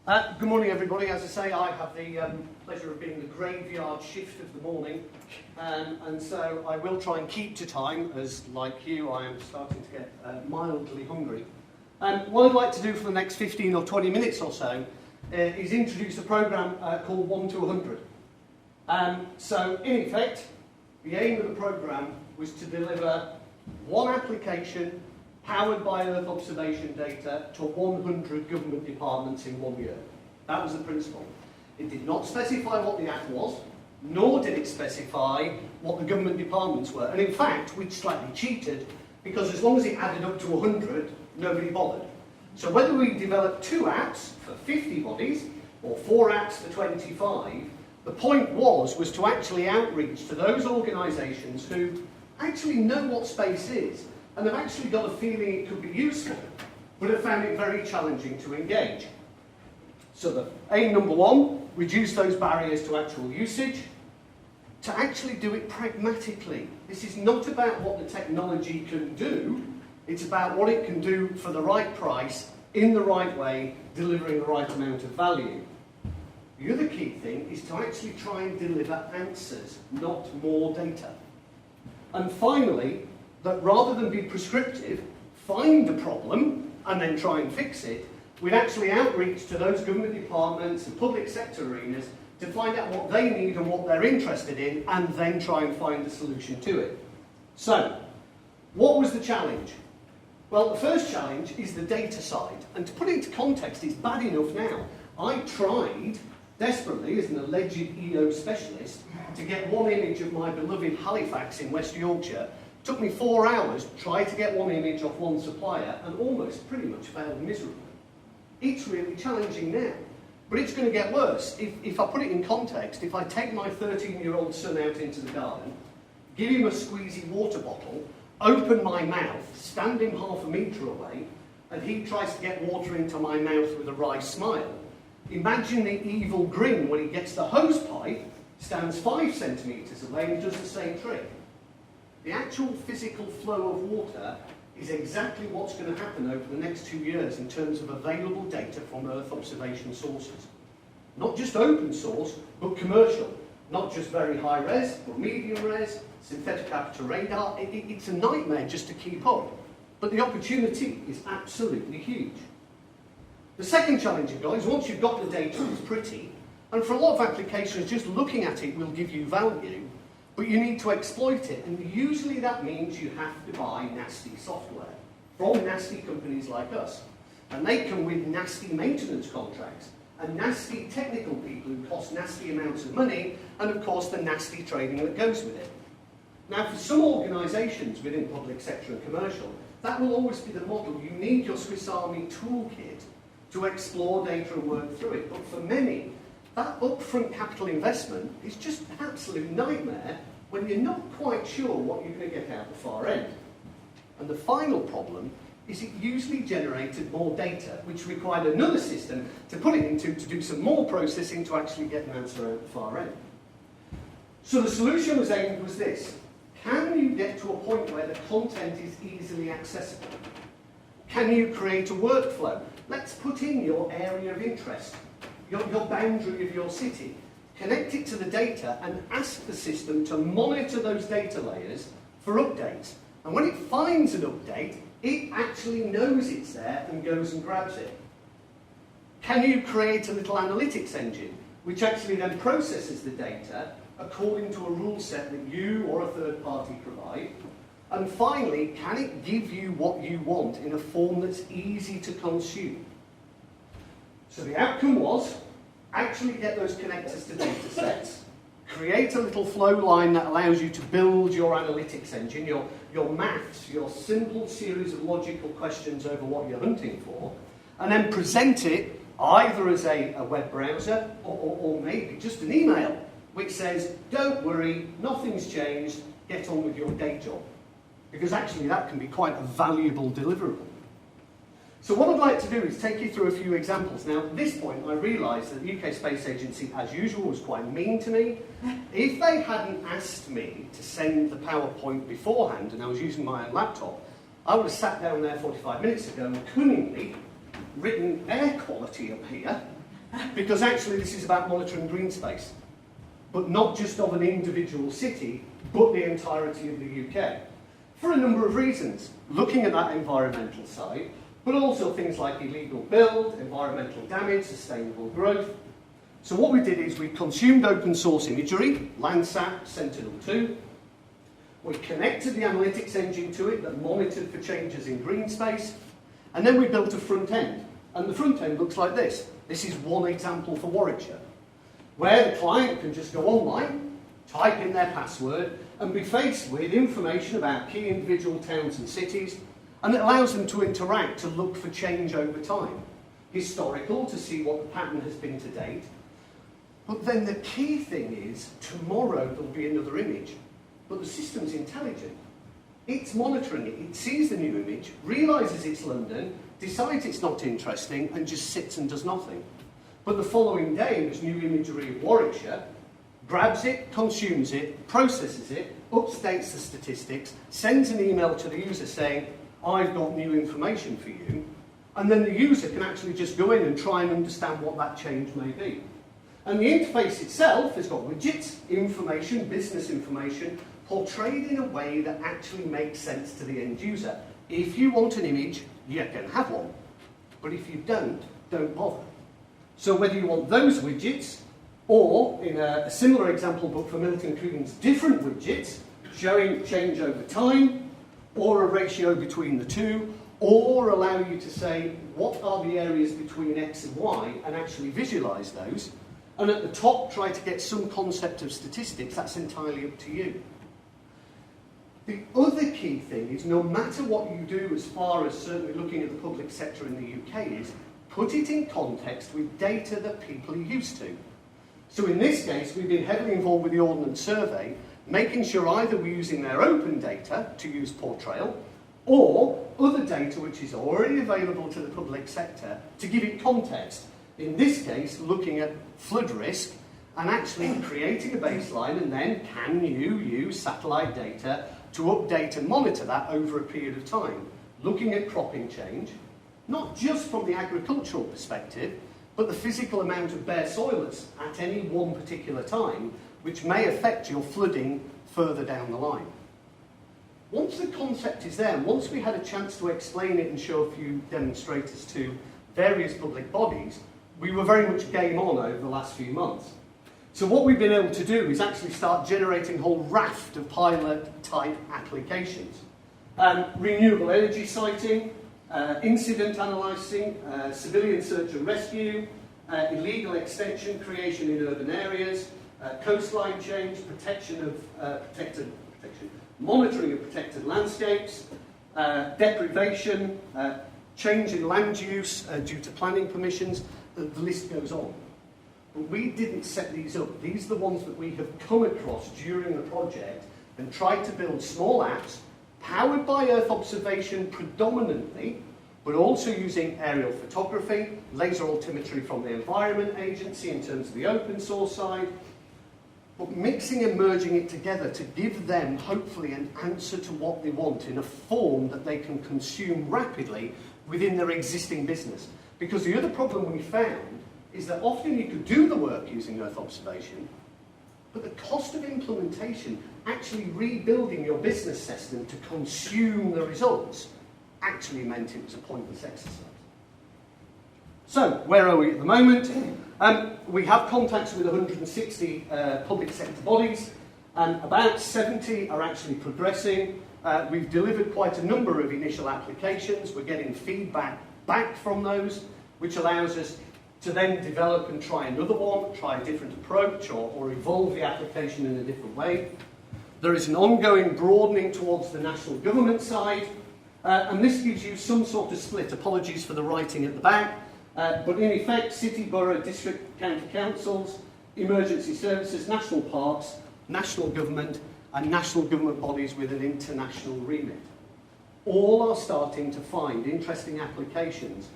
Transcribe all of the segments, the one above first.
Good morning, everybody. As I say, I have the pleasure of being the graveyard shift of the morning, and so I will try and keep to time, as, like you, I am starting to get mildly hungry. What I'd like to do for the next 15 or 20 minutes or so is introduce a programme called 1 to 100. So, in effect, the aim of the programme was to deliver one application powered by Earth observation data to 100 government departments in 1 year. That was the principle. It did not specify what the app was, nor did it specify what the government departments were. And in fact, we slightly cheated, because as long as it added up to 100, nobody bothered. So whether we developed 2 apps for 50 bodies, or 4 apps for 25, the point was to actually outreach to those organisations who actually know what space is, and have actually got a feeling it could be useful, but have found it very challenging to engage. So the aim number 1, reduce those barriers to actual usage, to actually do it pragmatically. This is not about what the technology can do, it's about what it can do for the right price, in the right way, delivering the right amount of value. The other key thing is to actually try and deliver answers, not more data. And finally, that rather than be prescriptive, find the problem and then try and fix it, we'd actually outreach to those government departments and public sector arenas to find out what they need and what they're interested in, and then try and find a solution to it. So, what was the challenge? Well, the first challenge is the data side. And to put it into context, it's bad enough now. I tried desperately, as an alleged EO specialist, to get one image of my beloved Halifax in West Yorkshire. It took me 4 hours to try to get one image off one supplier, and almost pretty much failed miserably. It's really challenging now, but it's going to get worse. If I put it in context, if I take my 13-year-old son out into the garden, give him a squeezy water bottle, open my mouth, stand him half a metre away, and he tries to get water into my mouth with a wry smile, imagine the evil grin when he gets the hose pipe, stands 5 centimetres away and does the same trick. The actual physical flow of water is exactly what's going to happen over the next 2 years in terms of available data from Earth observation sources. Not just open source, but commercial. Not just very high res, but medium res, synthetic aperture radar. It's a nightmare just to keep up. But the opportunity is absolutely huge. The second challenge you've got is once you've got the data, it's pretty, and for a lot of applications, just looking at it will give you value, but you need to exploit it, and usually that means you have to buy nasty software from nasty companies like us. And they come with nasty maintenance contracts, and nasty technical people who cost nasty amounts of money, and of course the nasty trading that goes with it. Now for some organisations within public sector and commercial, that will always be the model. You need your Swiss Army toolkit to explore data and work through it. But for many, that upfront capital investment is just an absolute nightmare when you're not quite sure what you're going to get out the far end. And the final problem is it usually generated more data, which required another system to put it into to do some more processing to actually get an answer out the far end. So the solution was this. Can you get to a point where the content is easily accessible? Can you create a workflow? Let's put in your area of interest, your boundary of your city, connect it to the data and ask the system to monitor those data layers for updates. And when it finds an update, it actually knows it's there and goes and grabs it. Can you create a little analytics engine which actually then processes the data according to a rule set that you or a third party provide? And finally, can it give you what you want in a form that's easy to consume? So the outcome was actually get those connectors to data sets, create a little flow line that allows you to build your analytics engine, your maths, your simple series of logical questions over what you're hunting for, and then present it either as a web browser or maybe just an email which says, don't worry, nothing's changed, get on with your day job. Because actually that can be quite a valuable deliverable. So what I'd like to do is take you through a few examples. Now, at this point, I realised that the UK Space Agency, as usual, was quite mean to me. If they hadn't asked me to send the PowerPoint beforehand, and I was using my own laptop, I would have sat down there 45 minutes ago and cunningly written air quality up here because actually this is about monitoring green space, but not just of an individual city, but the entirety of the UK. For a number of reasons, looking at that environmental side, but also things like illegal build, environmental damage, sustainable growth. So what we did is we consumed open source imagery, Landsat, Sentinel-2. We connected the analytics engine to it that monitored for changes in green space. And then we built a front end. And the front end looks like this. This is one example for Warwickshire, where the client can just go online, type in their password, and be faced with information about key individual towns and cities, and it allows them to interact to look for change over time. Historical, to see what the pattern has been to date. But then the key thing is, tomorrow there'll be another image, but the system's intelligent. It's monitoring it, it sees the new image, realises it's London, decides it's not interesting, and just sits and does nothing. But the following day, there's new imagery of Warwickshire, grabs it, consumes it, processes it, updates the statistics, sends an email to the user saying, I've got new information for you, and then the user can actually just go in and try and understand what that change may be. And the interface itself has got widgets, information, business information, portrayed in a way that actually makes sense to the end user. If you want an image, you can have one. But if you don't bother. So whether you want those widgets, or in a similar example book for Milton Keynes, different widgets showing change over time, or a ratio between the two, or allow you to say what are the areas between X and Y and actually visualise those, and at the top try to get some concept of statistics, that's entirely up to you. The other key thing is no matter what you do as far as certainly looking at the public sector in the UK is, put it in context with data that people are used to. So in this case, we've been heavily involved with the Ordnance Survey, making sure either we're using their open data to use Portrayal, or other data which is already available to the public sector to give it context. In this case, looking at flood risk and actually creating a baseline, and then can you use satellite data to update and monitor that over a period of time, looking at cropping change, not just from the agricultural perspective, but the physical amount of bare soil that's at any one particular time, which may affect your flooding further down the line. Once the concept is there, and once we had a chance to explain it and show a few demonstrators to various public bodies, we were very much game on over the last few months. So what we've been able to do is actually start generating a whole raft of pilot-type applications. Renewable energy siting, incident analysing, civilian search and rescue, illegal extension creation in urban areas, coastline change, monitoring of protected landscapes, deprivation, change in land use due to planning permissions, the list goes on. But we didn't set these up. These are the ones that we have come across during the project and tried to build small apps powered by Earth observation predominantly, but also using aerial photography, laser altimetry from the Environment Agency in terms of the open source side, but mixing and merging it together to give them, hopefully, an answer to what they want in a form that they can consume rapidly within their existing business. Because the other problem we found is that often you could do the work using Earth observation, but the cost of implementation, actually rebuilding your business system to consume the results, actually meant it was a pointless exercise. So, where are we at the moment? We have contacts with 160 public sector bodies, and about 70 are actually progressing. We've delivered quite a number of initial applications. We're getting feedback back from those, which allows us to then develop and try another one, try a different approach, or evolve the application in a different way. There is an ongoing broadening towards the national government side, and this gives you some sort of split. Apologies for the writing at the back. But in effect, city, borough, district, county councils, emergency services, national parks, national government, and national government bodies with an international remit. All are starting to find interesting applications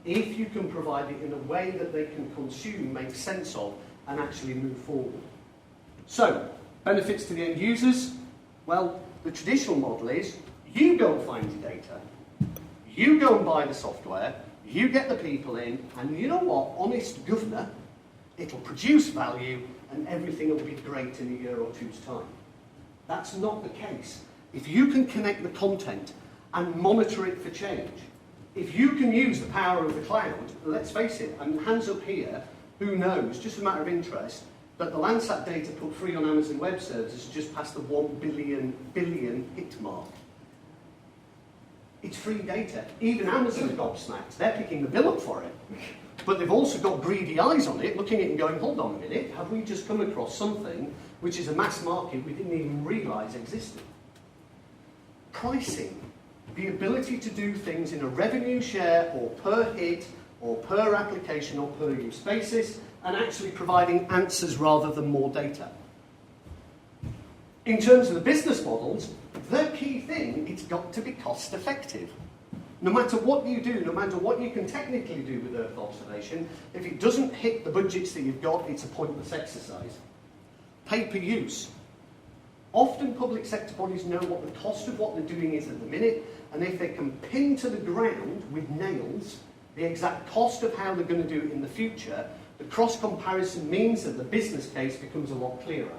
if you can provide it in a way that they can consume, make sense of, and actually move forward. So, benefits to the end users? Well, the traditional model is you go and find your data, you go and buy the software, you get the people in, and you know what, honest governor, it'll produce value and everything will be great in a year or two's time. That's not the case. If you can connect the content and monitor it for change, if you can use the power of the cloud, let's face it, and hands up here, who knows, just a matter of interest, that the Landsat data put free on Amazon Web Services has just passed the 1 billion hit mark. It's free data. Even Amazon are gobsmacked. They're picking the bill up for it. But they've also got greedy eyes on it, looking at it and going, hold on a minute, have we just come across something which is a mass market we didn't even realise existed? Pricing. The ability to do things in a revenue share or per hit or per application or per use basis, and actually providing answers rather than more data. In terms of the business models, the key thing, it's got to be cost effective. No matter what you do, no matter what you can technically do with Earth observation, if it doesn't hit the budgets that you've got, it's a pointless exercise. Pay per use. Often public sector bodies know what the cost of what they're doing is at the minute, and if they can pin to the ground with nails the exact cost of how they're going to do it in the future, the cross-comparison means that the business case becomes a lot clearer.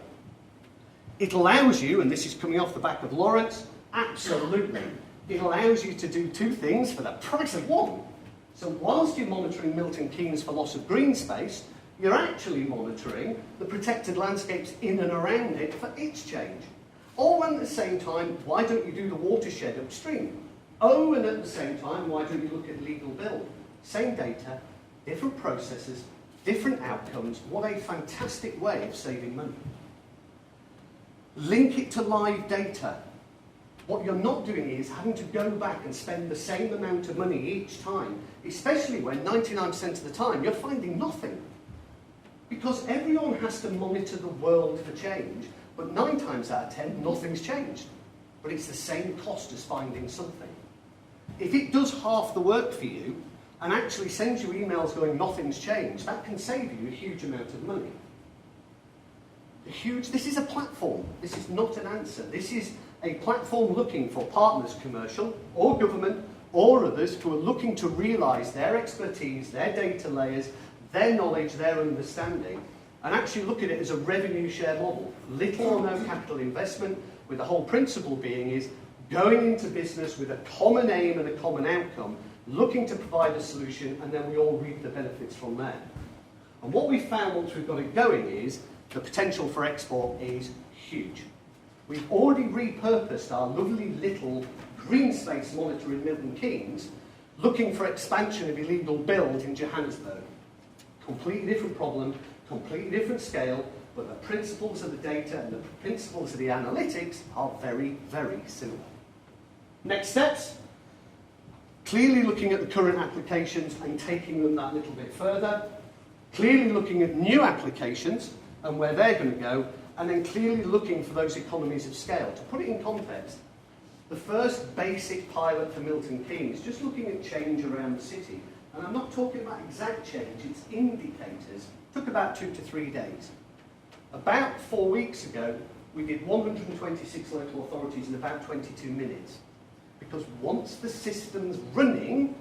It allows you, and this is coming off the back of Lawrence, absolutely, it allows you to do two things for the price of one. So whilst you're monitoring Milton Keynes for loss of green space, you're actually monitoring the protected landscapes in and around it for its change. All at the same time, why don't you do the watershed upstream? Oh, and at the same time, why don't you look at legal build? Same data, different processes, different outcomes. What a fantastic way of saving money. Link it to live data. What you're not doing is having to go back and spend the same amount of money each time, especially when 99% of the time you're finding nothing. Because everyone has to monitor the world for change, but 9 times out of 10, nothing's changed. But it's the same cost as finding something. If it does half the work for you, and actually sends you emails going, nothing's changed, that can save you a huge amount of money. This is a platform. This is not an answer. This is a platform looking for partners, commercial or government or others, who are looking to realise their expertise, their data layers, their knowledge, their understanding, and actually look at it as a revenue share model. Little or no capital investment, with the whole principle being is going into business with a common aim and a common outcome, looking to provide a solution, and then we all reap the benefits from there. And what we found once we've got it going is the potential for export is huge. We've already repurposed our lovely little green space monitor in Milton Keynes, looking for expansion of illegal build in Johannesburg. Completely different problem, completely different scale, but the principles of the data and the principles of the analytics are very, very similar. Next steps. Clearly looking at the current applications and taking them that little bit further. Clearly looking at new applications and where they're going to go. And then clearly looking for those economies of scale. To put it in context, the first basic pilot for Milton Keynes, just looking at change around the city, and I'm not talking about exact change, it's indicators, took about 2 to 3 days. About 4 weeks ago, we did 126 local authorities in about 22 minutes. Because once the system's running,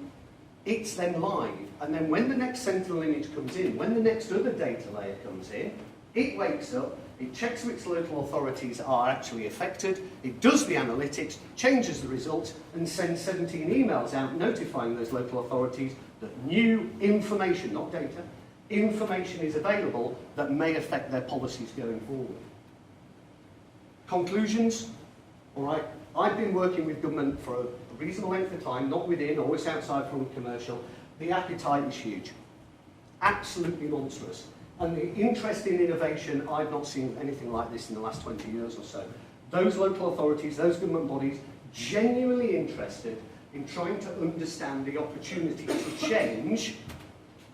it's then live. And then when the next Sentinel image comes in, when the next other data layer comes in, it wakes up, it checks which local authorities are actually affected, it does the analytics, changes the results, and sends 17 emails out notifying those local authorities that new information, not data, information is available that may affect their policies going forward. Conclusions? All right. I've been working with government for a reasonable length of time, not within, always outside from commercial. The appetite is huge. Absolutely monstrous. And the interest in innovation, I've not seen anything like this in the last 20 years or so. Those local authorities, those government bodies, genuinely interested in trying to understand the opportunity to change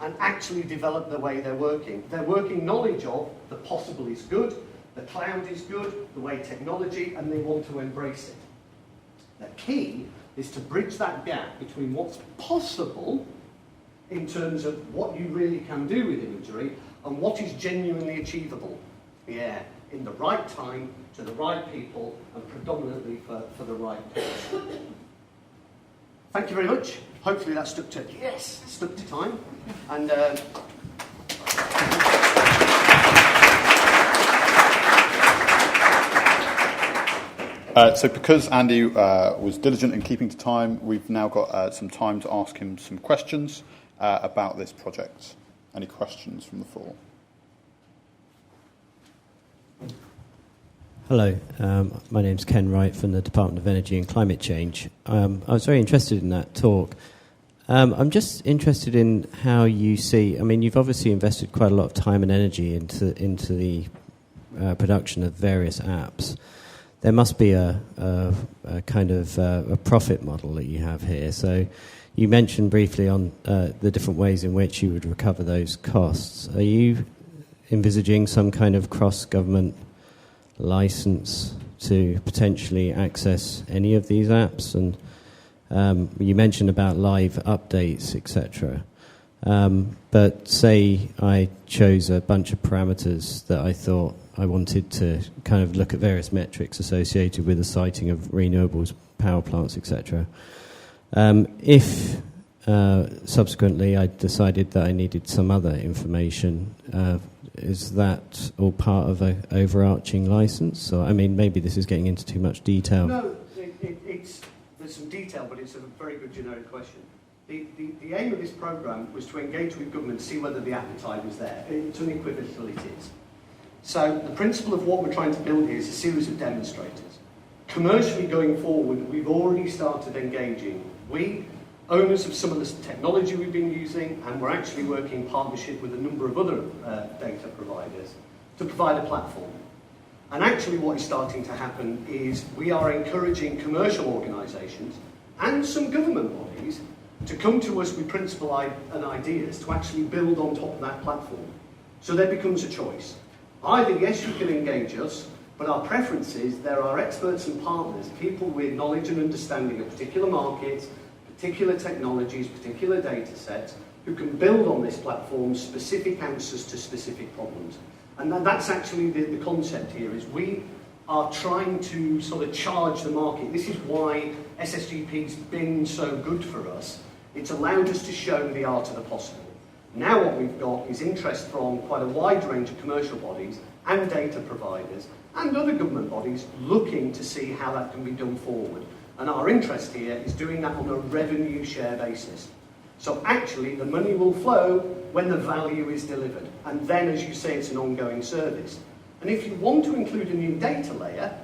and actually develop the way they're working. They're working knowledge of the possible is good, the cloud is good, the way technology, and they want to embrace it. The key is to bridge that gap between what's possible in terms of what you really can do with imagery and what is genuinely achievable. Yeah, in the right time, to the right people, and predominantly for the right person. Thank you very much. hopefully that stuck to time. And so because Andy was diligent in keeping to time, we've now got some time to ask him some questions about this project. Any questions from the floor? Hello, my name's Ken Wright from the Department of Energy and Climate Change. I was very interested in that talk. I'm just interested in how you see, I mean, you've obviously invested quite a lot of time and energy into the production of various apps. There must be a kind of a profit model that you have here. So you mentioned briefly on the different ways in which you would recover those costs. Are you envisaging some kind of cross-government license to potentially access any of these apps? And you mentioned about live updates, etc. But say I chose a bunch of parameters that I thought I wanted to kind of look at various metrics associated with the siting of renewables, power plants, etc. If subsequently I decided that I needed some other information, is that all part of an overarching license? Or, I mean, maybe this is getting into too much detail. No, there's some detail, but it's a very good generic question. The aim of this programme was to engage with government, see whether the appetite was there. It's unequivocal it is. So the principle of what we're trying to build here is a series of demonstrators. Commercially going forward, we've already started engaging. We, owners of some of the technology we've been using, and we're actually working in partnership with a number of other data providers to provide a platform. And actually what is starting to happen is we are encouraging commercial organisations and some government bodies to come to us with principle and ideas to actually build on top of that platform. So there becomes a choice. Either, yes, you can engage us, but our preference is there are experts and partners, people with knowledge and understanding of particular markets, particular technologies, particular data sets, who can build on this platform specific answers to specific problems. And that's actually the concept here, is we are trying to sort of charge the market. This is why SSGP's been so good for us. It's allowed us to show the art of the possible. Now what we've got is interest from quite a wide range of commercial bodies and data providers and other government bodies looking to see how that can be done forward. And our interest here is doing that on a revenue share basis. So actually the money will flow when the value is delivered. And then, as you say, it's an ongoing service. And if you want to include a new data layer,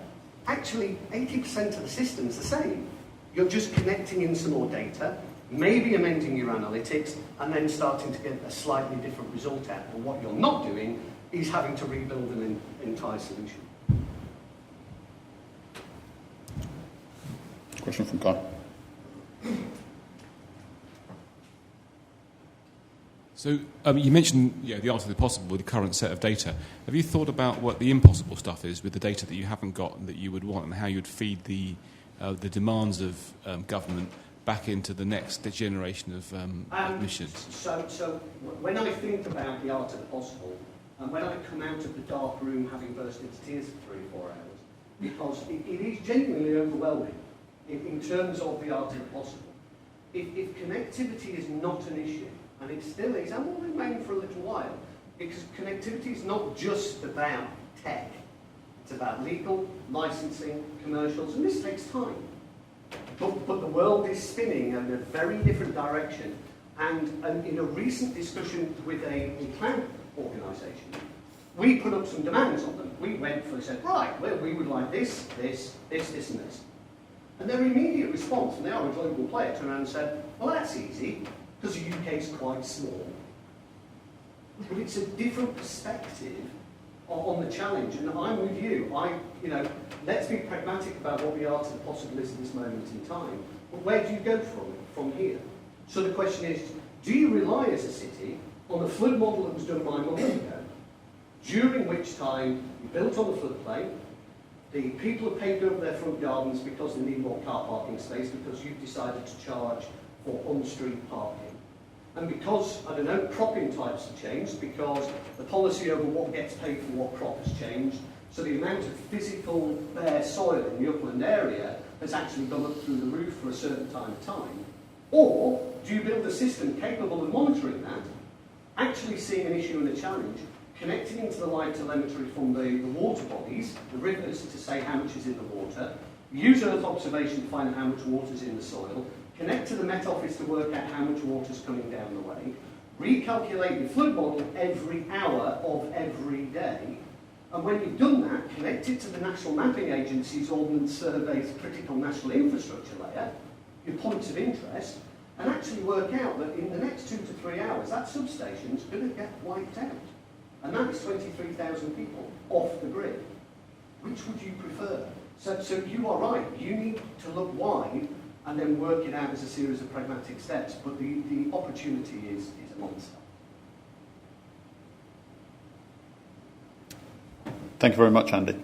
actually 80% of the system's the same. You're just connecting in some more data, maybe amending your analytics, and then starting to get a slightly different result out. But what you're not doing is having to rebuild an entire solution. Question from Guy. So you mentioned the art of the possible with the current set of data. Have you thought about what the impossible stuff is with the data that you haven't got and that you would want, and how you'd feed the demands of government back into the next generation of missions? So when I think about the art of the possible, and when I come out of the dark room having burst into tears for 3 or 4 hours, because it is genuinely overwhelming in terms of the art of the possible. If connectivity is not an issue, and it still is, and will remain for a little while, because connectivity is not just about tech. It's about legal, licensing, commercials, and this takes time. But the world is spinning in a very different direction. And in a recent discussion with a cloud organisation, we put up some demands on them. We went for and said, right, well, we would like this, this, this, this, and this. And their immediate response, and they are a global player, turned around and said, well, that's easy, because the UK is quite small. But it's a different perspective on the challenge, and I'm with you. Let's be pragmatic about what the art of the possible is at this moment in time. But where do you go from here? So the question is, do you rely as a city on the flood model that was done 9 months ago, during which time you built on the floodplain, the people have paved over their front gardens because they need more car parking space because you've decided to charge for on-street parking. And because, I don't know, cropping types have changed, because the policy over what gets paid for what crop has changed, so the amount of physical bare soil in the upland area has actually gone up through the roof for a certain time. Or do you build a system capable of monitoring that, actually seeing an issue and a challenge, connecting into the live telemetry from the water bodies, the rivers, to say how much is in the water, use Earth observation to find out how much water is in the soil, connect to the Met Office to work out how much water is coming down the way, recalculate your flood model every hour of every day, and when you've done that, connect it to the National Mapping Agency's Ordnance Survey's critical national infrastructure layer, your points of interest, and actually work out that in the next 2 to 3 hours, that substation's going to get wiped out. And that is 23,000 people off the grid. Which would you prefer? So you are right, you need to look wide and then work it out as a series of pragmatic steps, but the opportunity is a monster. Thank you very much, Andy.